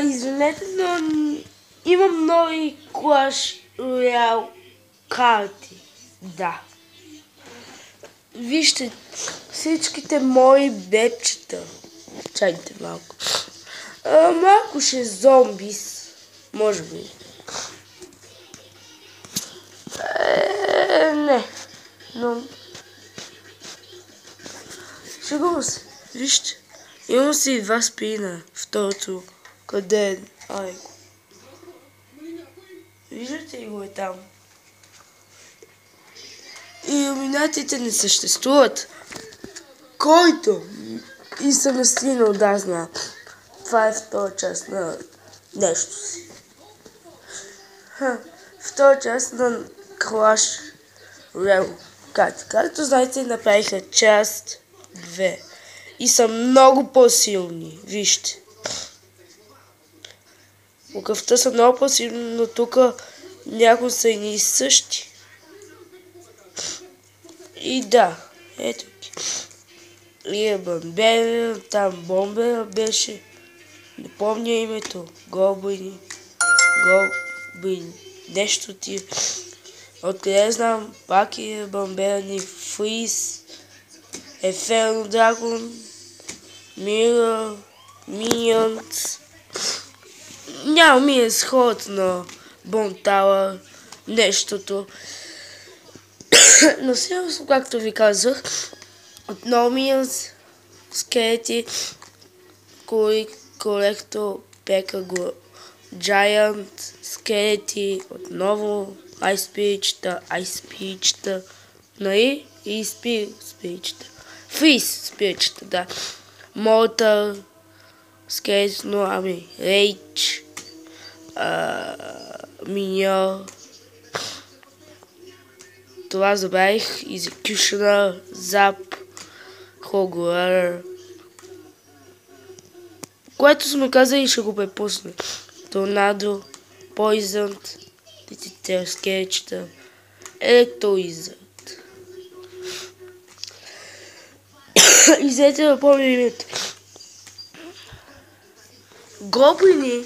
Извинете, но имам нови Clash Royale карти. Да. Вижте, всичките мои бебчета. Чакайте малко. Малко ще зомбис. Може би. Не. Но... Шегувам се. Вижте. Имам си 2 спина. Второто. Къде е? Айко. Виждате ли го е там? Илюминатите не съществуват. Който? И съм настигнал, да, знам. Това е втора част на нещо си. Втора част на Clash Royale. Както знаете, направиха част 2. И са много по-силни. Вижте. Лукавта са много по-силни, но тук някои са и същи. И да, ето ги. И е Бомбер, там Бомбер беше. Не помня името. Гоблини. Нещо ти. Откъде знам, пак е Бомберни, Фриз, Еферно Драгон, Мира, Миньонс. Няма ми е сход на Бонтала, нещото. Но сериозно, както ви казах, отново Миньонс, скелети, колектор, Пекаго, Giant, скелети, отново айспиричета, нали? И спиричета. Фриз спиричета, да. Мортър, скелетно, Рейдж, Миньор. Това забравих. Executioner, Зап, Хогуар. Което сме казали, ще го препусне. Торнадо, Poisoned, Титител, скелечета, Електроизът. Излете да помня името. Гоблини?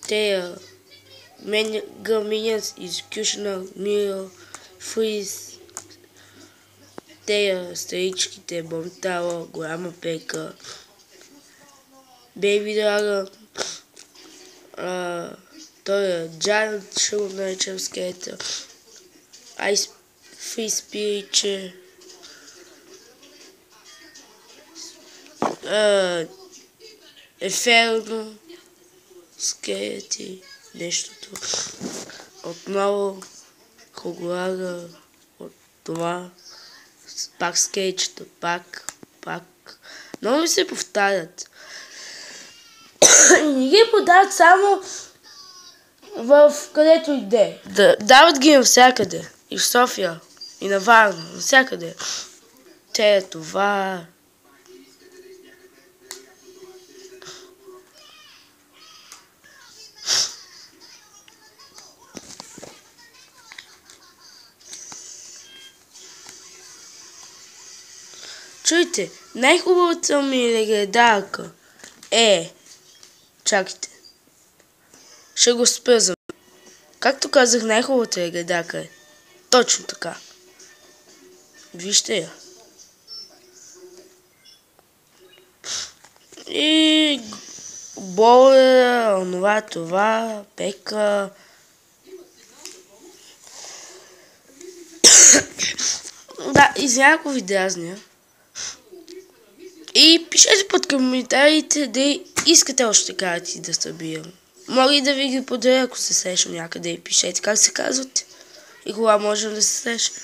Тея. Mega Minions, Executioner, Mirror, Freeze. Тея, старичките, Бомтала, Голяма Пека, Бейби Драгън, той е Giant, ще го наречем скелета, Free Spirit, Еферно, скелети, нещото, отново Хогуара, от това, пак скетчета, пак. Много ми се повтарят. И не ги подават само в където иде. Дават ги навсякъде. И в София, и на Варна, навсякъде. Те е това. Чуйте, най-хубавата ми легендарка е... Чакайте. Ще го спъзвам. Както казах, най-хубавата легендарка е. Точно така. Вижте я. И... Болера, онова, това, Пека... Да, извиня, ако ви дразня. И пишете под коментарите да искате още карти да събирам. Мога и да ви ги подаря, ако се срещам някъде, и пишете как се казват и кога можем да се срещнем.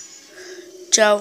Чао!